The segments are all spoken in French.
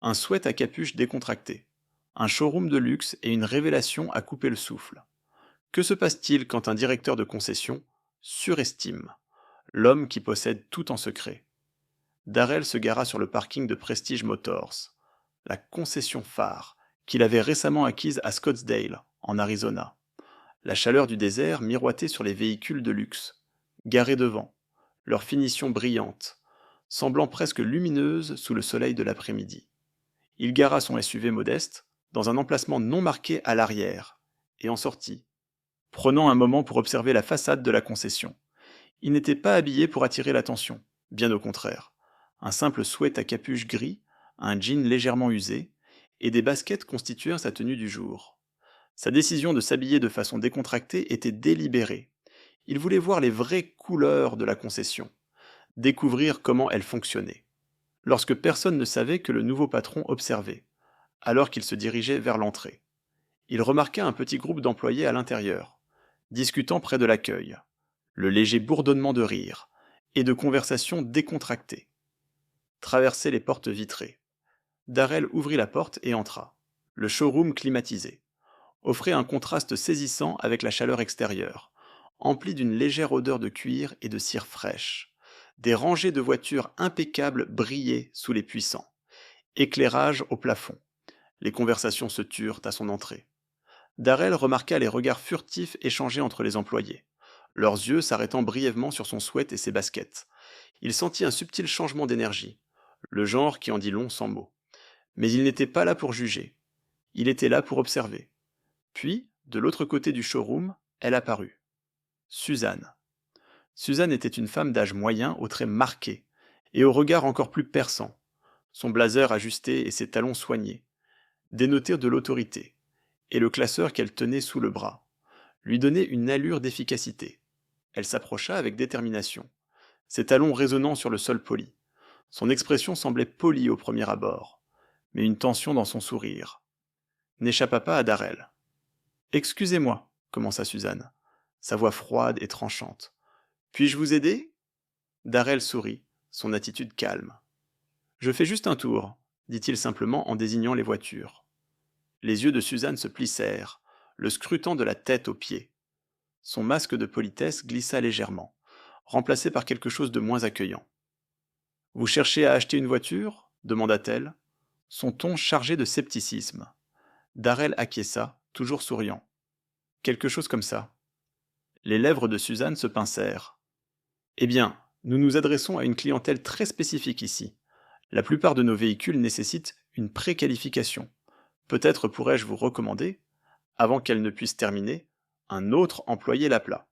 Un sweat à capuche décontracté, un showroom de luxe et une révélation à couper le souffle. Que se passe-t-il quand un directeur de concession surestime l'homme qui possède tout en secret? Darrell se gara sur le parking de Prestige Motors, la concession phare qu'il avait récemment acquise à Scottsdale, en Arizona. La chaleur du désert miroitait sur les véhicules de luxe, garés devant, leur finition brillante, semblant presque lumineuse sous le soleil de l'après-midi. Il gara son SUV modeste dans un emplacement non marqué à l'arrière et en sortit, prenant un moment pour observer la façade de la concession. Il n'était pas habillé pour attirer l'attention, bien au contraire. Un simple sweat à capuche gris, un jean légèrement usé, et des baskets constituèrent sa tenue du jour. Sa décision de s'habiller de façon décontractée était délibérée. Il voulait voir les vraies couleurs de la concession, découvrir comment elle fonctionnait. Lorsque personne ne savait que le nouveau patron observait, alors qu'il se dirigeait vers l'entrée. Il remarqua un petit groupe d'employés à l'intérieur, discutant près de l'accueil, le léger bourdonnement de rire et de conversations décontractées. Traversait les portes vitrées. Darrell ouvrit la porte et entra. Le showroom climatisé offrait un contraste saisissant avec la chaleur extérieure, empli d'une légère odeur de cuir et de cire fraîche. Des rangées de voitures impeccables brillaient sous les puissants. Éclairage au plafond. Les conversations se turent à son entrée. Darrell remarqua les regards furtifs échangés entre les employés, leurs yeux s'arrêtant brièvement sur son sweat et ses baskets. Il sentit un subtil changement d'énergie, le genre qui en dit long sans mots. Mais il n'était pas là pour juger. Il était là pour observer. Puis, de l'autre côté du showroom, elle apparut. Suzanne. Suzanne était une femme d'âge moyen aux traits marqués et au regard encore plus perçant. Son blazer ajusté et ses talons soignés dénotaient de l'autorité, et le classeur qu'elle tenait sous le bras lui donnait une allure d'efficacité. Elle s'approcha avec détermination, ses talons résonnant sur le sol poli. Son expression semblait polie au premier abord, mais une tension dans son sourire n'échappa pas à Darrell. Excusez-moi, commença Suzanne, sa voix froide et tranchante. Puis-je vous aider? Darrell sourit, son attitude calme. Je fais juste un tour, dit-il simplement en désignant les voitures. Les yeux de Suzanne se plissèrent, le scrutant de la tête aux pieds. Son masque de politesse glissa légèrement, remplacé par quelque chose de moins accueillant. Vous cherchez à acheter une voiture? Demanda-t-elle, son ton chargé de scepticisme. Darrell acquiesça, toujours souriant. Quelque chose comme ça. Les lèvres de Suzanne se pincèrent. Eh bien, nous nous adressons à une clientèle très spécifique ici. La plupart de nos véhicules nécessitent une préqualification. Peut-être pourrais-je vous recommander, avant qu'elle ne puisse terminer, un autre employé l'appela.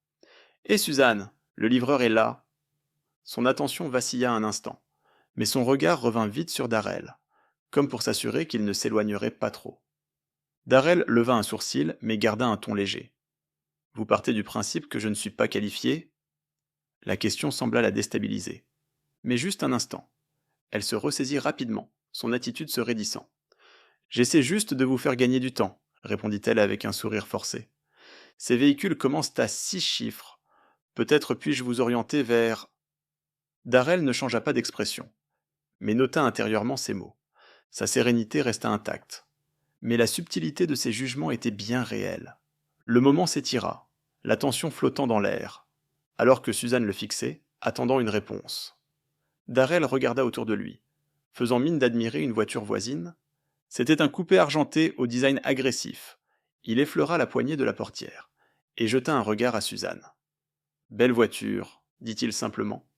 Et Suzanne, le livreur est là. Son attention vacilla un instant, mais son regard revint vite sur Darrell, comme pour s'assurer qu'il ne s'éloignerait pas trop. Darrell leva un sourcil, mais garda un ton léger. Vous partez du principe que je ne suis pas qualifié? La question sembla la déstabiliser. Mais juste un instant. Elle se ressaisit rapidement, son attitude se raidissant. J'essaie juste de vous faire gagner du temps, répondit-elle avec un sourire forcé. Ces véhicules commencent à 6 chiffres. Peut-être puis-je vous orienter vers... Darrell ne changea pas d'expression, mais nota intérieurement ces mots. Sa sérénité resta intacte. Mais la subtilité de ses jugements était bien réelle. Le moment s'étira, la tension flottant dans l'air, alors que Suzanne le fixait, attendant une réponse. Darrell regarda autour de lui, faisant mine d'admirer une voiture voisine. C'était un coupé argenté au design agressif. Il effleura la poignée de la portière, et jeta un regard à Suzanne. « Belle voiture, dit-il simplement.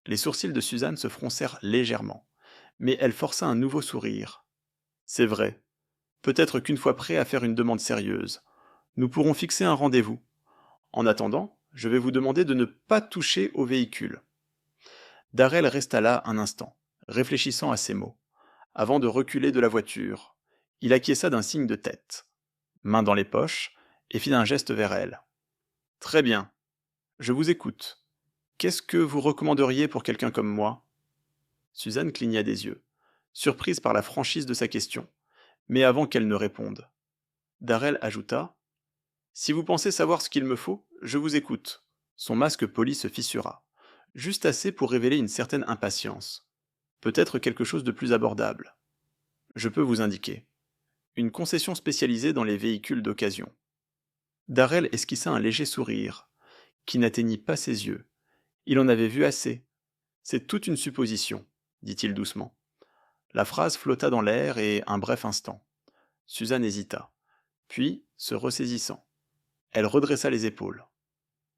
Les sourcils de Suzanne se froncèrent légèrement, mais elle força un nouveau sourire. C'est vrai. Peut-être qu'une fois prêt à faire une demande sérieuse, nous pourrons fixer un rendez-vous. En attendant, je vais vous demander de ne pas toucher au véhicule. » Darrell resta là un instant, réfléchissant à ces mots. Avant de reculer de la voiture, il acquiesça d'un signe de tête, main dans les poches, et fit un geste vers elle. « Très bien. Je vous écoute. Qu'est-ce que vous recommanderiez pour quelqu'un comme moi ?» Suzanne cligna des yeux, surprise par la franchise de sa question, mais avant qu'elle ne réponde. Darrell ajouta : « Si vous pensez savoir ce qu'il me faut, je vous écoute. » Son masque poli se fissura, juste assez pour révéler une certaine impatience. Peut-être quelque chose de plus abordable. Je peux vous indiquer. Une concession spécialisée dans les véhicules d'occasion. Darrell esquissa un léger sourire, qui n'atteignit pas ses yeux. Il en avait vu assez. C'est toute une supposition, dit-il doucement. La phrase flotta dans l'air et un bref instant. Suzanne hésita, puis, se ressaisissant, elle redressa les épaules.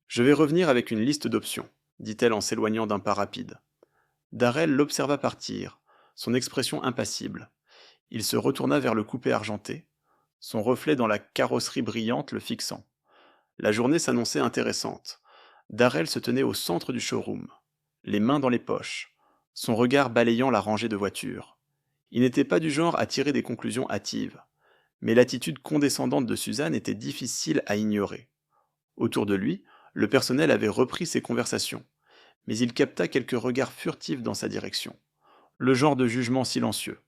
Je vais revenir avec une liste d'options, dit-elle en s'éloignant d'un pas rapide. Darrell l'observa partir, son expression impassible. Il se retourna vers le coupé argenté, son reflet dans la carrosserie brillante le fixant. La journée s'annonçait intéressante. Darrell se tenait au centre du showroom, les mains dans les poches, son regard balayant la rangée de voitures. Il n'était pas du genre à tirer des conclusions hâtives, mais l'attitude condescendante de Suzanne était difficile à ignorer. Autour de lui, le personnel avait repris ses conversations, mais il capta quelques regards furtifs dans sa direction. Le genre de jugement silencieux,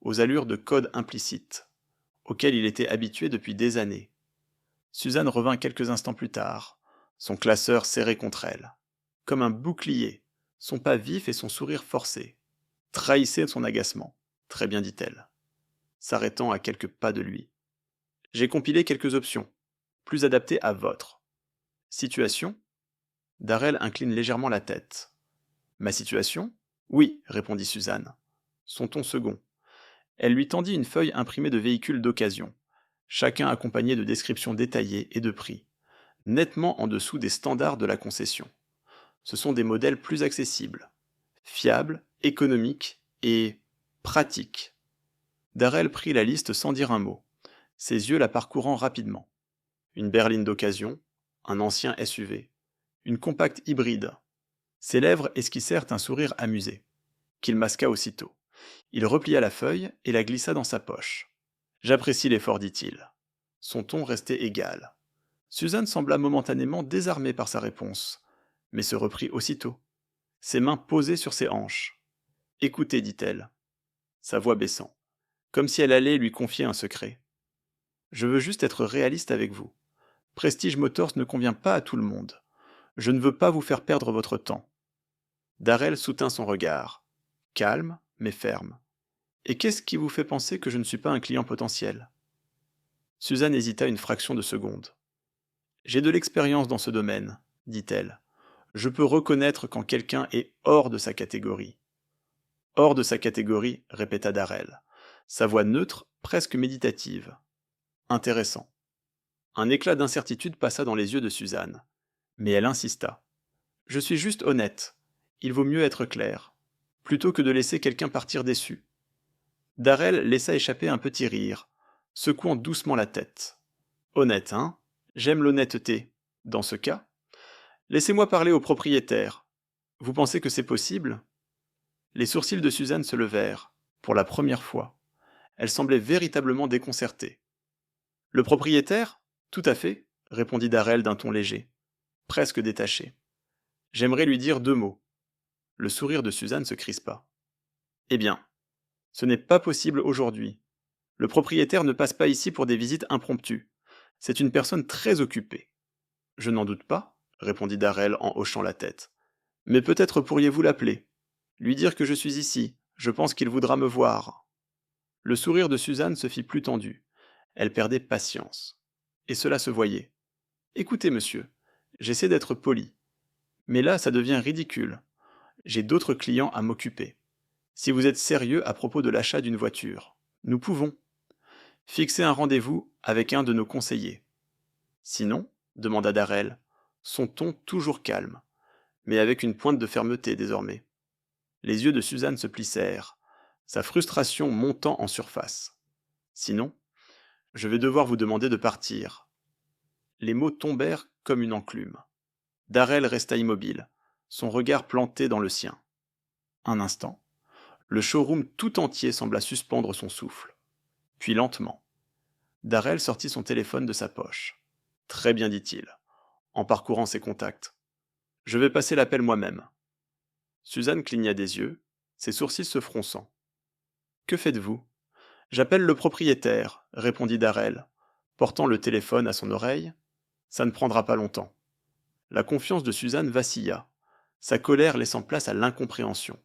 aux allures de code implicite, auquel il était habitué depuis des années. Suzanne revint quelques instants plus tard, son classeur serré contre elle. Comme un bouclier, son pas vif et son sourire forcé trahissaient son agacement. Très bien, dit-elle, s'arrêtant à quelques pas de lui. J'ai compilé quelques options, plus adaptées à votre situation. Darrell incline légèrement la tête. Ma situation? Oui, répondit Suzanne. Son ton second. Elle lui tendit une feuille imprimée de véhicules d'occasion, chacun accompagné de descriptions détaillées et de prix, nettement en dessous des standards de la concession. Ce sont des modèles plus accessibles, fiables, économiques et pratiques. Darrell prit la liste sans dire un mot, ses yeux la parcourant rapidement. Une berline d'occasion, un ancien SUV, une compacte hybride. Ses lèvres esquissèrent un sourire amusé, qu'il masqua aussitôt. Il replia la feuille et la glissa dans sa poche. J'apprécie l'effort, dit-il. Son ton restait égal. Suzanne sembla momentanément désarmée par sa réponse, mais se reprit aussitôt, ses mains posées sur ses hanches. Écoutez, dit-elle, sa voix baissant, comme si elle allait lui confier un secret. Je veux juste être réaliste avec vous. Prestige Motors ne convient pas à tout le monde. Je ne veux pas vous faire perdre votre temps. Darrell soutint son regard, calme mais ferme. Et qu'est-ce qui vous fait penser que je ne suis pas un client potentiel? Suzanne hésita une fraction de seconde. J'ai de l'expérience dans ce domaine, dit-elle. Je peux reconnaître quand quelqu'un est hors de sa catégorie. Hors de sa catégorie, répéta Darrell, sa voix neutre, presque méditative. Intéressant. Un éclat d'incertitude passa dans les yeux de Suzanne, mais elle insista. Je suis juste honnête. Il vaut mieux être clair, plutôt que de laisser quelqu'un partir déçu. Darrell laissa échapper un petit rire, secouant doucement la tête. Honnête, hein? J'aime l'honnêteté. Dans ce cas, laissez-moi parler au propriétaire. Vous pensez que c'est possible? Les sourcils de Suzanne se levèrent, pour la première fois. Elle semblait véritablement déconcertée. Le propriétaire? Tout à fait, répondit Darrell d'un ton léger, presque détaché. J'aimerais lui dire 2 mots. Le sourire de Suzanne se crispa. Eh bien, ce n'est pas possible aujourd'hui. Le propriétaire ne passe pas ici pour des visites impromptues. C'est une personne très occupée. Je n'en doute pas, répondit Darrell en hochant la tête. Mais peut-être pourriez-vous l'appeler. Lui dire que je suis ici. Je pense qu'il voudra me voir. Le sourire de Suzanne se fit plus tendu. Elle perdait patience. Et cela se voyait. Écoutez, monsieur, j'essaie d'être poli. Mais là, ça devient ridicule. J'ai d'autres clients à m'occuper. Si vous êtes sérieux à propos de l'achat d'une voiture, nous pouvons fixer un rendez-vous avec un de nos conseillers. Sinon, demanda Darrell, son ton toujours calme, mais avec une pointe de fermeté désormais. Les yeux de Suzanne se plissèrent, sa frustration montant en surface. Sinon, je vais devoir vous demander de partir. Les mots tombèrent comme une enclume. Darrell resta immobile, son regard planté dans le sien. Un instant, le showroom tout entier sembla suspendre son souffle. Puis lentement, Darrell sortit son téléphone de sa poche. Très bien, dit-il, en parcourant ses contacts. Je vais passer l'appel moi-même. Suzanne cligna des yeux, ses sourcils se fronçant. Que faites-vous? J'appelle le propriétaire, répondit Darrell, portant le téléphone à son oreille. Ça ne prendra pas longtemps. La confiance de Suzanne vacilla, sa colère laissant place à l'incompréhension.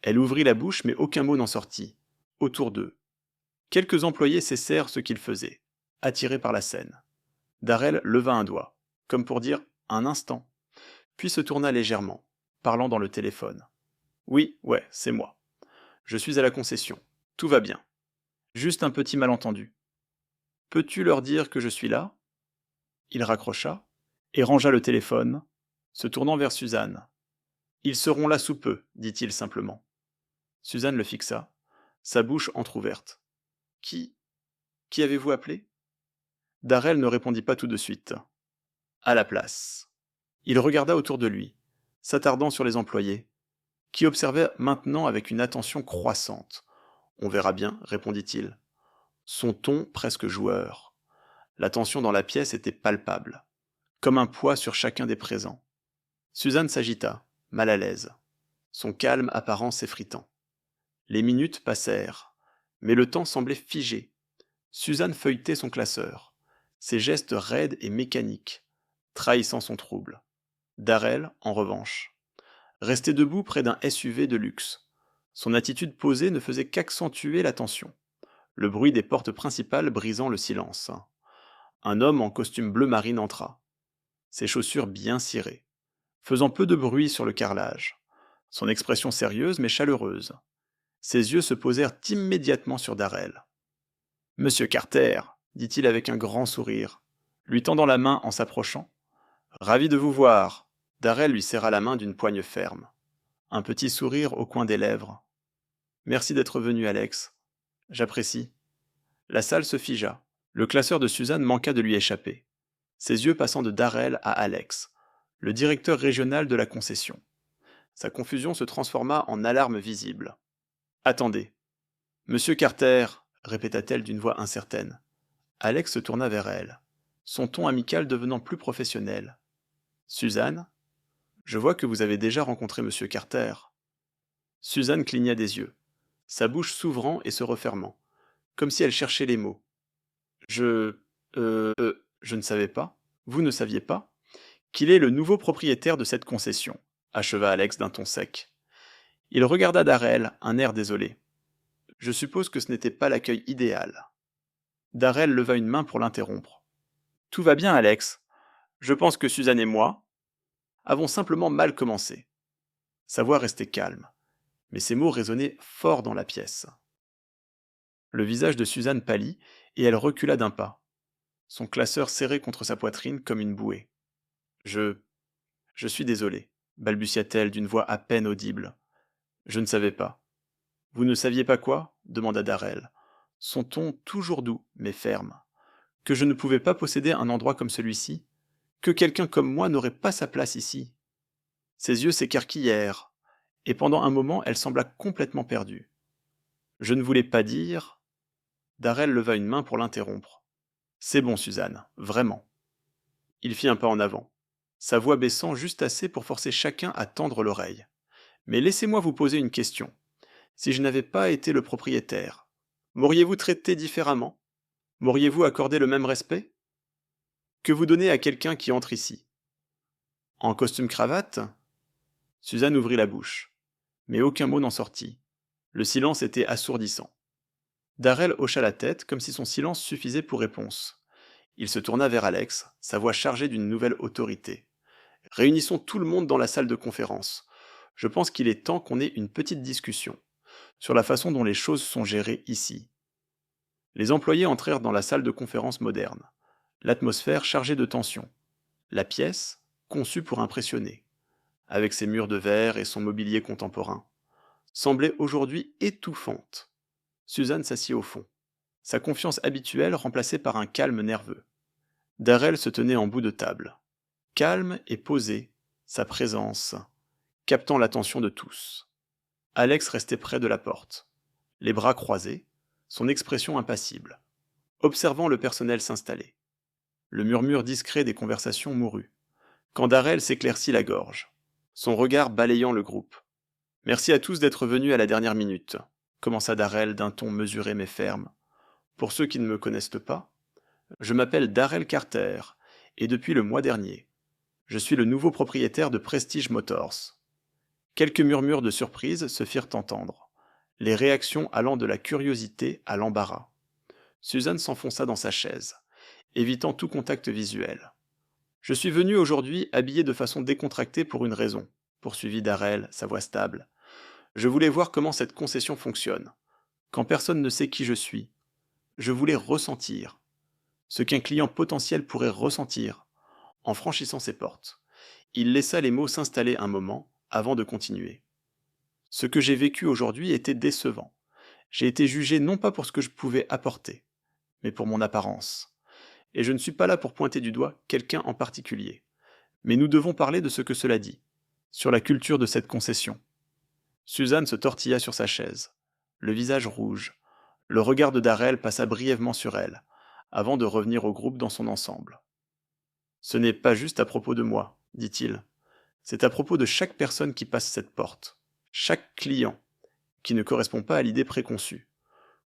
Elle ouvrit la bouche, mais aucun mot n'en sortit. Autour d'eux, Quelques employés cessèrent ce qu'ils faisaient, attirés par la scène. Darrell leva un doigt, comme pour dire un instant, puis se tourna légèrement, parlant dans le téléphone. Oui, ouais, c'est moi. Je suis à la concession. Tout va bien. Juste un petit malentendu. Peux-tu leur dire que je suis là? Il raccrocha et rangea le téléphone, se tournant vers Suzanne. Ils seront là sous peu, dit-il simplement. Suzanne le fixa, sa bouche entr'ouverte. Qui avez-vous appelé? Darrell ne répondit pas tout de suite. À la place. Il regarda autour de lui, s'attardant sur les employés, qui observaient maintenant avec une attention croissante. On verra bien, répondit-il. Son ton presque joueur. La tension dans la pièce était palpable, comme un poids sur chacun des présents. Suzanne s'agita, mal à l'aise, son calme apparent s'effritant. Les minutes passèrent, mais le temps semblait figé. Suzanne feuilletait son classeur, ses gestes raides et mécaniques, trahissant son trouble. Darrell, en revanche, restait debout près d'un SUV de luxe. Son attitude posée ne faisait qu'accentuer la tension, le bruit des portes principales brisant le silence. Un homme en costume bleu marine entra, ses chaussures bien cirées, faisant peu de bruit sur le carrelage, son expression sérieuse mais chaleureuse. Ses yeux se posèrent immédiatement sur Darrell. « Monsieur Carter, dit-il avec un grand sourire, lui tendant la main en s'approchant. « Ravi de vous voir. » Darrell lui serra la main d'une poigne ferme. Un petit sourire au coin des lèvres. « Merci d'être venu, Alex. J'apprécie. » La salle se figea. Le classeur de Suzanne manqua de lui échapper, ses yeux passant de Darrell à Alex, le directeur régional de la concession. Sa confusion se transforma en alarme visible. « Attendez. Monsieur Carter, répéta-t-elle d'une voix incertaine. Alex se tourna vers elle, son ton amical devenant plus professionnel. « Suzanne, je vois que vous avez déjà rencontré Monsieur Carter. » Suzanne cligna des yeux, sa bouche s'ouvrant et se refermant, comme si elle cherchait les mots. « je ne savais pas, vous ne saviez pas, qu'il est le nouveau propriétaire de cette concession, » acheva Alex d'un ton sec. Il regarda Darrell, un air désolé. « Je suppose que ce n'était pas l'accueil idéal. » Darrell leva une main pour l'interrompre. « Tout va bien, Alex. Je pense que Suzanne et moi avons simplement mal commencé. » Sa voix restait calme, mais ses mots résonnaient fort dans la pièce. Le visage de Suzanne pâlit, et elle recula d'un pas, son classeur serré contre sa poitrine comme une bouée. « Je suis désolé, balbutia-t-elle d'une voix à peine audible. Je ne savais pas. Vous ne saviez pas quoi? Demanda Darrell, son ton toujours doux mais ferme. Que je ne pouvais pas posséder un endroit comme celui-ci? Que quelqu'un comme moi n'aurait pas sa place ici? Ses yeux s'écarquillèrent, et pendant un moment elle sembla complètement perdue. Je ne voulais pas dire... Darrell leva une main pour l'interrompre. C'est bon, Suzanne, vraiment. Il fit un pas en avant, sa voix baissant juste assez pour forcer chacun à tendre l'oreille. Mais laissez-moi vous poser une question. Si je n'avais pas été le propriétaire, m'auriez-vous traité différemment? M'auriez-vous accordé le même respect? Que vous donnez à quelqu'un qui entre ici? En costume-cravate? Suzanne ouvrit la bouche, mais aucun mot n'en sortit. Le silence était assourdissant. Darrell hocha la tête comme si son silence suffisait pour réponse. Il se tourna vers Alex, sa voix chargée d'une nouvelle autorité. « Réunissons tout le monde dans la salle de conférence. Je pense qu'il est temps qu'on ait une petite discussion sur la façon dont les choses sont gérées ici. » Les employés entrèrent dans la salle de conférence moderne, l'atmosphère chargée de tension, la pièce conçue pour impressionner, avec ses murs de verre et son mobilier contemporain, semblait aujourd'hui étouffante. Suzanne s'assit au fond, sa confiance habituelle remplacée par un calme nerveux. Darrell se tenait en bout de table, calme et posé, sa présence, captant l'attention de tous. Alex restait près de la porte, les bras croisés, son expression impassible, observant le personnel s'installer. Le murmure discret des conversations mourut, quand Darrell s'éclaircit la gorge, son regard balayant le groupe. « Merci à tous d'être venus à la dernière minute, » commença Darrell d'un ton mesuré mais ferme. « Pour ceux qui ne me connaissent pas, je m'appelle Darrell Carter, et depuis le mois dernier, je suis le nouveau propriétaire de Prestige Motors. » Quelques murmures de surprise se firent entendre, les réactions allant de la curiosité à l'embarras. Suzanne s'enfonça dans sa chaise, évitant tout contact visuel. Je suis venu aujourd'hui habillé de façon décontractée pour une raison, poursuivit Darrell, sa voix stable. Je voulais voir comment cette concession fonctionne. Quand personne ne sait qui je suis, je voulais ressentir ce qu'un client potentiel pourrait ressentir en franchissant ses portes. Il laissa les mots s'installer un moment avant de continuer. Ce que j'ai vécu aujourd'hui était décevant. J'ai été jugé non pas pour ce que je pouvais apporter, mais pour mon apparence. Et je ne suis pas là pour pointer du doigt quelqu'un en particulier. Mais nous devons parler de ce que cela dit, sur la culture de cette concession. Suzanne se tortilla sur sa chaise, le visage rouge. Le regard de Darrell passa brièvement sur elle, avant de revenir au groupe dans son ensemble. Ce n'est pas juste à propos de moi, dit-il. C'est à propos de chaque personne qui passe cette porte, chaque client, qui ne correspond pas à l'idée préconçue,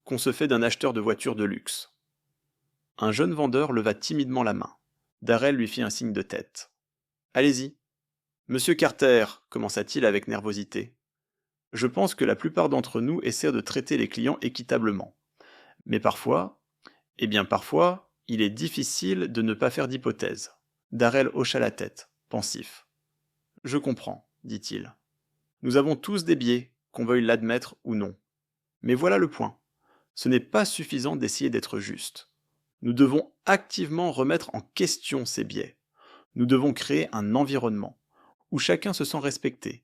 qu'on se fait d'un acheteur de voitures de luxe. Un jeune vendeur leva timidement la main. Darrell lui fit un signe de tête. Allez-y. Monsieur Carter, commença-t-il avec nervosité. Je pense que la plupart d'entre nous essaient de traiter les clients équitablement. Mais parfois, parfois, il est difficile de ne pas faire d'hypothèse. Darrell hocha la tête, pensif. Je comprends, dit-il. Nous avons tous des biais, qu'on veuille l'admettre ou non. Mais voilà le point. Ce n'est pas suffisant d'essayer d'être juste. Nous devons activement remettre en question ces biais. Nous devons créer un environnement où chacun se sent respecté,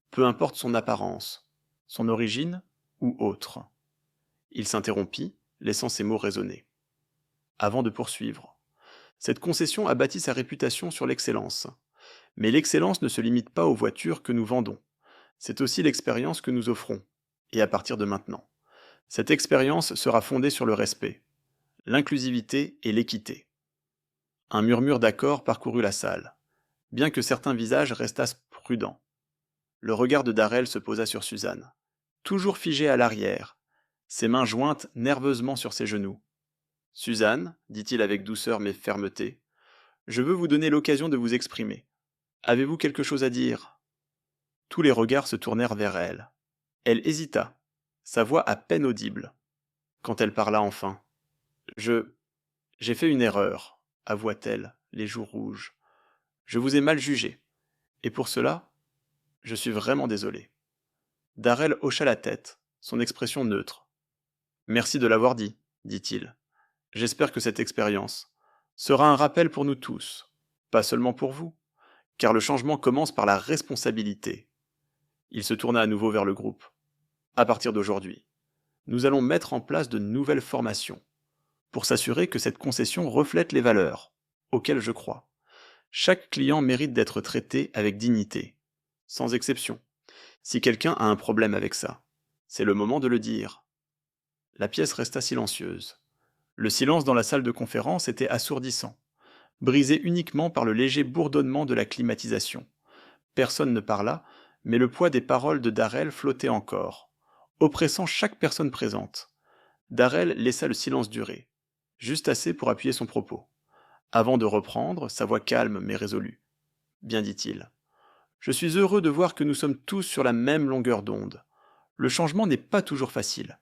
peu importe son apparence, son origine ou autre. Il s'interrompit, laissant ses mots résonner. Avant de poursuivre. Cette concession a bâti sa réputation sur l'excellence. Mais l'excellence ne se limite pas aux voitures que nous vendons. C'est aussi l'expérience que nous offrons. Et à partir de maintenant. Cette expérience sera fondée sur le respect, l'inclusivité et l'équité. Un murmure d'accord parcourut la salle, bien que certains visages restassent prudents. Le regard de Darrell se posa sur Suzanne, toujours figée à l'arrière, ses mains jointes nerveusement sur ses genoux. « Suzanne, dit-il avec douceur mais fermeté, je veux vous donner l'occasion de vous exprimer. Avez-vous quelque chose à dire ?» Tous les regards se tournèrent vers elle. Elle hésita, sa voix à peine audible. Quand elle parla enfin. « J'ai fait une erreur, avoua-t-elle, les joues rouges. Je vous ai mal jugé. Et pour cela, je suis vraiment désolé. » Darrell hocha la tête, son expression neutre. « Merci de l'avoir dit, dit-il. J'espère que cette expérience sera un rappel pour nous tous, pas seulement pour vous, car le changement commence par la responsabilité. » Il se tourna à nouveau vers le groupe. « À partir d'aujourd'hui, nous allons mettre en place de nouvelles formations pour s'assurer que cette concession reflète les valeurs auxquelles je crois. Chaque client mérite d'être traité avec dignité, sans exception. Si quelqu'un a un problème avec ça, c'est le moment de le dire. » La pièce resta silencieuse. Le silence dans la salle de conférence était assourdissant, brisé uniquement par le léger bourdonnement de la climatisation. Personne ne parla, mais le poids des paroles de Darrell flottait encore, oppressant chaque personne présente. Darrell laissa le silence durer, juste assez pour appuyer son propos, avant de reprendre, sa voix calme mais résolue. « Bien, dit-il. Je suis heureux de voir que nous sommes tous sur la même longueur d'onde. Le changement n'est pas toujours facile,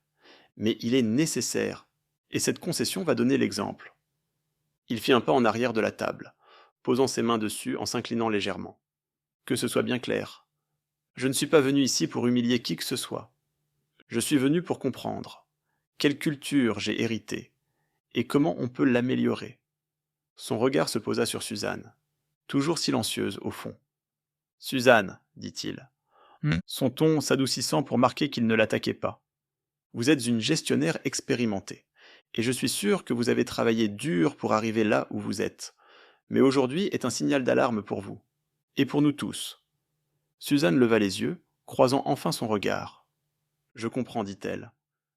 mais il est nécessaire, et cette concession va donner l'exemple. » Il fit un pas en arrière de la table, posant ses mains dessus en s'inclinant légèrement. « Que ce soit bien clair. Je ne suis pas venu ici pour humilier qui que ce soit. Je suis venu pour comprendre quelle culture j'ai héritée et comment on peut l'améliorer. » Son regard se posa sur Suzanne, toujours silencieuse au fond. « Suzanne, dit-il, son ton s'adoucissant pour marquer qu'il ne l'attaquait pas. Vous êtes une gestionnaire expérimentée, et je suis sûr que vous avez travaillé dur pour arriver là où vous êtes. Mais aujourd'hui est un signal d'alarme pour vous, et pour nous tous. » Suzanne leva les yeux, croisant enfin son regard. « Je comprends, dit-elle,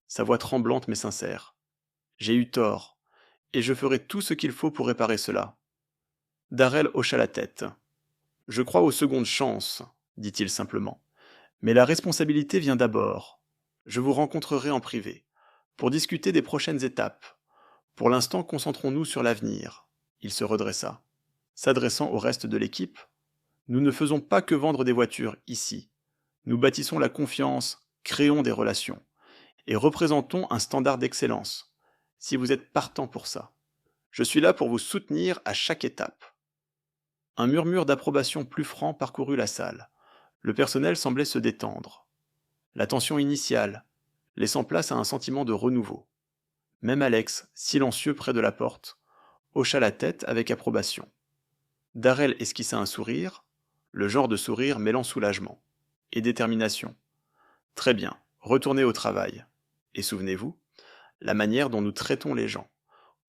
sa voix tremblante mais sincère. J'ai eu tort, et je ferai tout ce qu'il faut pour réparer cela. » Darrell hocha la tête. « Je crois aux secondes chances, dit-il simplement. Mais la responsabilité vient d'abord. Je vous rencontrerai en privé, pour discuter des prochaines étapes. Pour l'instant, concentrons-nous sur l'avenir. » Il se redressa, s'adressant au reste de l'équipe. « Nous ne faisons pas que vendre des voitures ici. Nous bâtissons la confiance, créons des relations, et représentons un standard d'excellence. si vous êtes partant pour ça. Je suis là pour vous soutenir à chaque étape. Un murmure d'approbation plus franc parcourut la salle. Le personnel semblait se détendre. La tension initiale, laissant place à un sentiment de renouveau. Même Alex, silencieux près de la porte, hocha la tête avec approbation. Darrell esquissa un sourire, le genre de sourire mêlant soulagement et détermination. Très bien, retournez au travail. Et souvenez-vous, la manière dont nous traitons les gens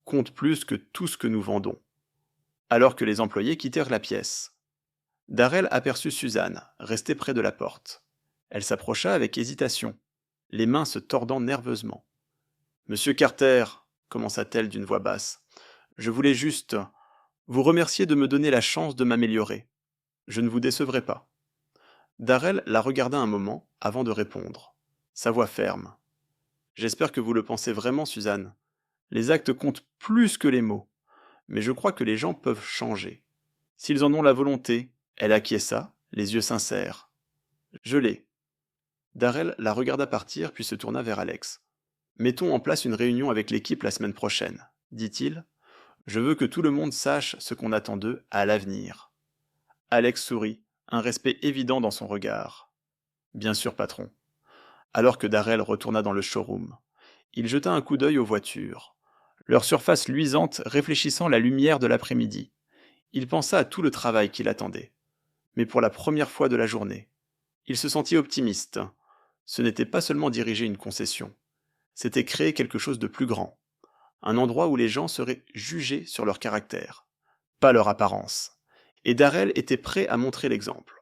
compte plus que tout ce que nous vendons. Alors que les employés quittèrent la pièce, Darrell aperçut Suzanne, restée près de la porte. Elle s'approcha avec hésitation, les mains se tordant nerveusement. Monsieur Carter, commença-t-elle d'une voix basse, je voulais juste vous remercier de me donner la chance de m'améliorer. Je ne vous décevrai pas. Darrell la regarda un moment avant de répondre, sa voix ferme. J'espère que vous le pensez vraiment, Suzanne. Les actes comptent plus que les mots, mais je crois que les gens peuvent changer. S'ils en ont la volonté, elle acquiesça, les yeux sincères. Je l'ai. Darrell la regarda partir puis se tourna vers Alex. Mettons en place une réunion avec l'équipe la semaine prochaine, dit-il. Je veux que tout le monde sache ce qu'on attend d'eux à l'avenir. Alex sourit, un respect évident dans son regard. Bien sûr, patron. Alors que Darrell retourna dans le showroom, il jeta un coup d'œil aux voitures, leur surface luisante réfléchissant la lumière de l'après-midi. Il pensa à tout le travail qui l'attendait. Mais pour la première fois de la journée, il se sentit optimiste. Ce n'était pas seulement diriger une concession, c'était créer quelque chose de plus grand. Un endroit où les gens seraient jugés sur leur caractère, pas leur apparence. Et Darrell était prêt à montrer l'exemple.